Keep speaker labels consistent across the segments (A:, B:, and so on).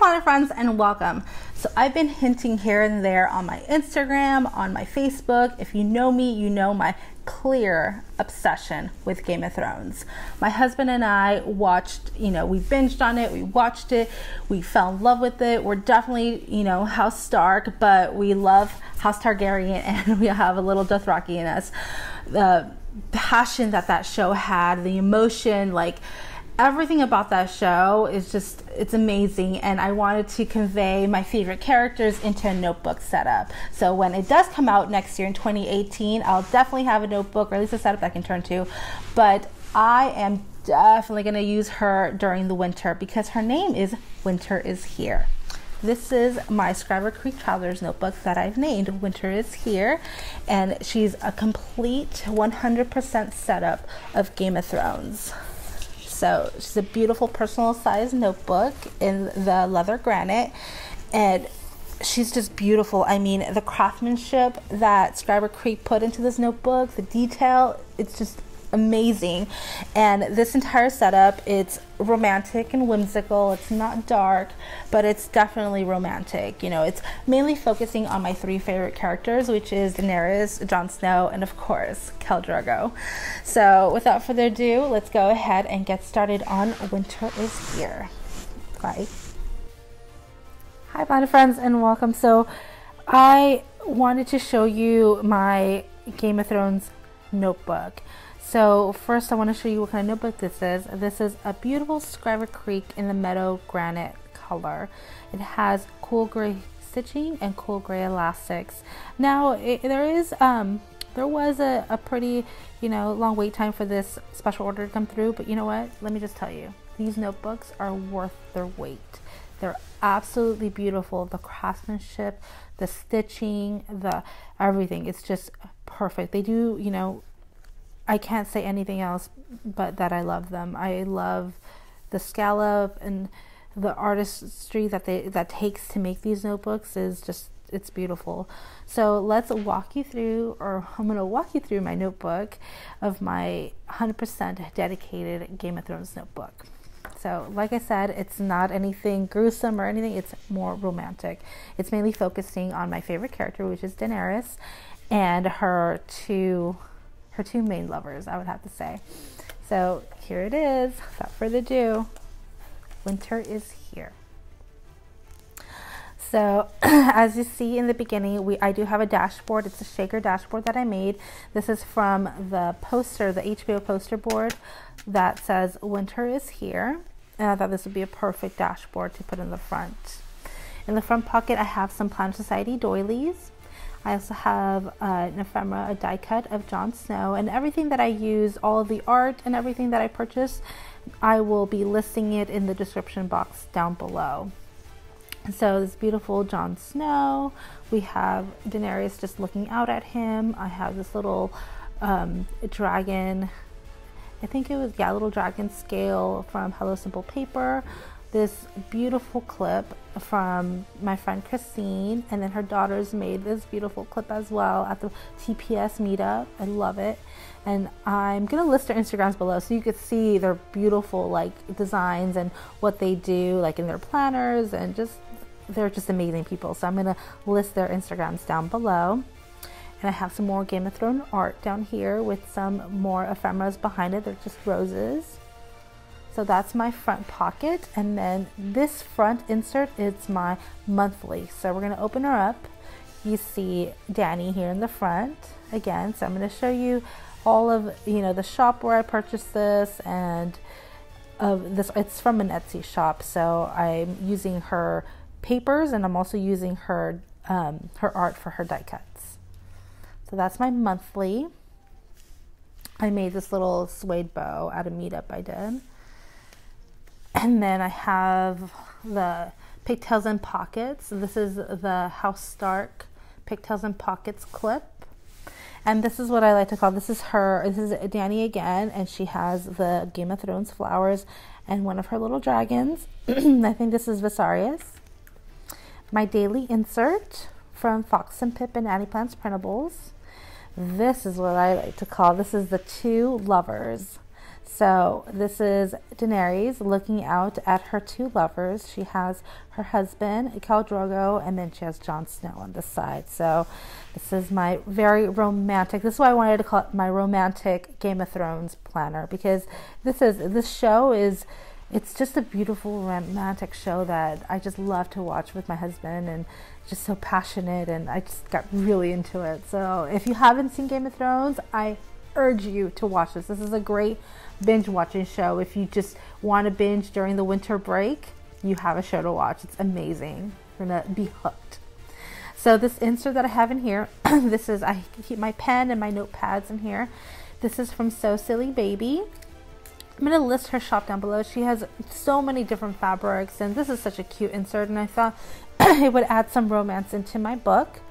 A: Planet Friends, and welcome. So I've been hinting here and there on my Instagram, on my Facebook. If you know me, you know my clear obsession with Game of Thrones. My husband and I watched, we binged on it, we watched it, we fell in love with it. We're definitely, House Stark, but we love House Targaryen, and we have a little Dothraki in us. The passion that show had, the emotion, everything about that show is just, it's amazing. And I wanted to convey my favorite characters into a notebook setup. So when it does come out next year in 2018, I'll definitely have a notebook, or at least a setup I can turn to. But I am definitely going to use her during the winter because her name is Winter is Here. This is my Scriver Creek Travelers notebook that I've named Winter is Here. And she's a complete 100% setup of Game of Thrones. So she's a beautiful personal size notebook in the leather granite, and she's just beautiful. I mean, the craftsmanship that Scriver Creek put into this notebook, the detail, it's just amazing. And this entire setup, it's romantic and whimsical. It's not dark, but it's definitely romantic. It's mainly focusing on my three favorite characters, which is Daenerys, Jon Snow, and of course Khal Drogo. So without further ado, let's go ahead and get started on Winter is Here. Bye. Hi Planet Friends, and welcome. So I wanted to show you my Game of Thrones notebook. So first I want to show you what kind of notebook this is. This is a beautiful Scriver Creek in the meadow granite color. It has cool gray stitching and cool gray elastics. Now there was a pretty long wait time for this special order to come through, but you know what, let me just tell you, these notebooks are worth their weight. They're absolutely beautiful. The craftsmanship, the stitching, the everything, it's just perfect. They do, I can't say anything else but that I love them. I love the scallop and the artistry that takes to make these notebooks is just, it's beautiful. So let's walk you through, or I'm going to walk you through my notebook of my 100% dedicated Game of Thrones notebook. So like I said, it's not anything gruesome or anything, it's more romantic. It's mainly focusing on my favorite character, which is Daenerys, and her two main lovers, I would have to say. So here it is. Without further ado, Winter is Here. So as you see in the beginning, I do have a dashboard. It's a shaker dashboard that I made. This is from the poster, the HBO poster board that says Winter is Here. And I thought this would be a perfect dashboard to put in the front. In the front pocket, I have some Planet Society doilies. I also have an ephemera, a die cut of Jon Snow, and everything that I use, all of the art and everything that I purchased, I will be listing it in the description box down below. And so this beautiful Jon Snow, we have Daenerys just looking out at him. I have this little dragon, I think it was, a little dragon scale from Hello Simple Paper. This beautiful clip from my friend Christine, and then her daughters made this beautiful clip as well at the TPS meetup. I love it, and I'm gonna list their Instagrams below so you could see their beautiful designs and what they do in their planners, and they're just amazing people. So I'm gonna list their Instagrams down below. And I have some more Game of Thrones art down here with some more ephemeras behind it. They're just roses. So that's my front pocket, and then this front insert is my monthly. So we're going to open her up. You see Dany here in the front again. So I'm going to show you all of the shop where I purchased this, and this. It's from an Etsy shop. So I'm using her papers, and I'm also using her art for her die cuts. So that's my monthly. I made this little suede bow at a meetup I did. And then I have the Pigtails and Pockets. This is the House Stark Pigtails and Pockets clip. And this is what I like to call, this is Dany again, and she has the Game of Thrones flowers and one of her little dragons. I think this is Viserys. My daily insert from Fox and Pip and Annie Plants Printables. This is what I like to call, this is the two lovers. So this is Daenerys looking out at her two lovers. She has her husband, Khal Drogo, and then she has Jon Snow on the side. So this is my very romantic, this is why I wanted to call it my romantic Game of Thrones planner, because this show is, it's just a beautiful romantic show that I just love to watch with my husband, and just so passionate, and I just got really into it. So if you haven't seen Game of Thrones, I urge you to watch this. This is a great binge watching show. If you just want to binge during the winter break, you have a show to watch. It's amazing. You're gonna be hooked. So this insert that I have in here, this is, I keep my pen and my notepads in here. This is from SewSillyBaby. I'm going to list her shop down below. She has so many different fabrics, and this is such a cute insert, and I thought it would add some romance into my book.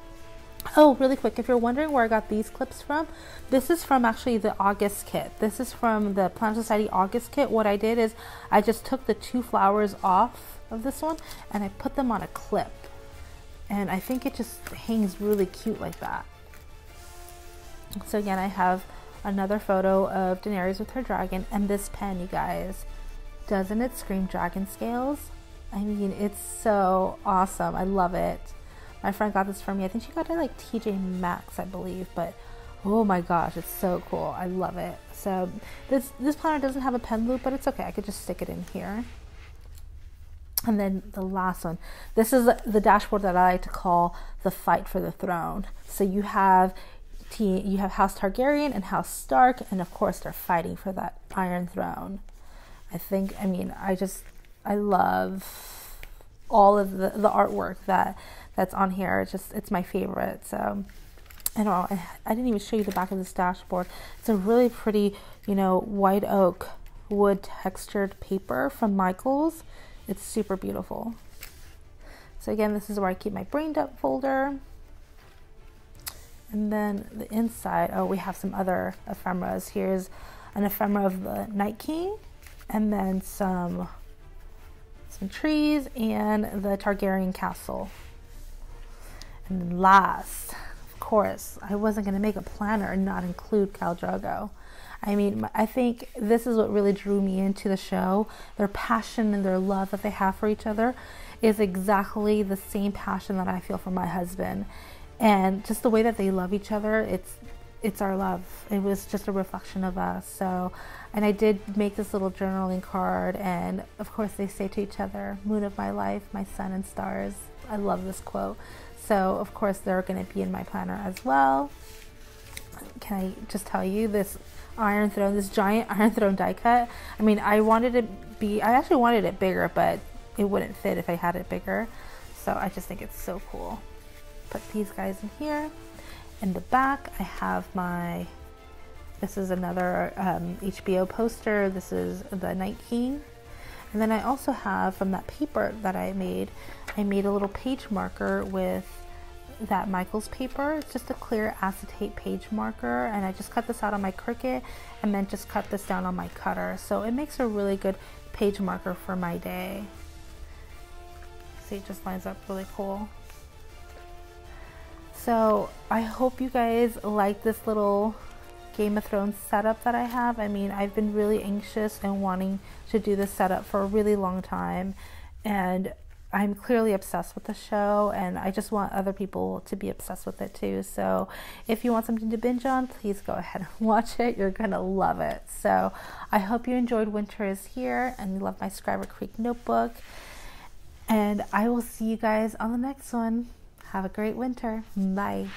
A: Oh, really quick, if you're wondering where I got these clips from, this is from actually the August kit. This is from the Plant Society August kit. What I did is I just took the two flowers off of this one and I put them on a clip. And I think it just hangs really cute like that. So again, I have another photo of Daenerys with her dragon, and this pen, you guys, doesn't it scream dragon scales? I mean, it's so awesome. I love it. My friend got this for me. I think she got it like TJ Maxx, I believe, but oh my gosh, it's so cool. I love it. So this planner doesn't have a pen loop, but it's okay. I could just stick it in here. And then the last one, this is the dashboard that I like to call the fight for the throne. So you have House Targaryen and House Stark, and of course they're fighting for that Iron Throne. I love all of the artwork that's on here. It's my favorite. So I didn't even show you the back of this dashboard. It's a really pretty, white oak wood textured paper from Michaels. It's super beautiful. So again, this is where I keep my brain dump folder. And then the inside, we have some other ephemeras. Here's an ephemera of the Night King, and then some trees and the Targaryen castle. And then last, of course, I wasn't going to make a planner and not include Khal Drogo. I mean, I think this is what really drew me into the show. Their passion and their love that they have for each other is exactly the same passion that I feel for my husband. And just the way that they love each other, it's our love. It was just a reflection of us. So, and I did make this little journaling card, and of course they say to each other, moon of my life, my sun and stars. I love this quote. So of course they're going to be in my planner as well. Can I just tell you, this Iron Throne, this giant Iron Throne die cut, I mean, I actually wanted it bigger, but it wouldn't fit if I had it bigger. So I just think it's so cool. Put these guys in here. In the back, I have this is another HBO poster. This is the Night King. And then I also have, from that paper that I made a little page marker with that Michaels paper. It's just a clear acetate page marker, and I just cut this out on my Cricut and then just cut this down on my cutter. So it makes a really good page marker for my day. See, it just lines up really cool. So I hope you guys like this little Game of Thrones setup that I have. I mean, I've been really anxious and wanting to do this setup for a really long time, and I'm clearly obsessed with the show, and I just want other people to be obsessed with it too. So if you want something to binge on, please go ahead and watch it. You're gonna love it. So I hope you enjoyed Winter is Here and you love my Scriver Creek notebook, and I will see you guys on the next one. Have a great winter. Bye.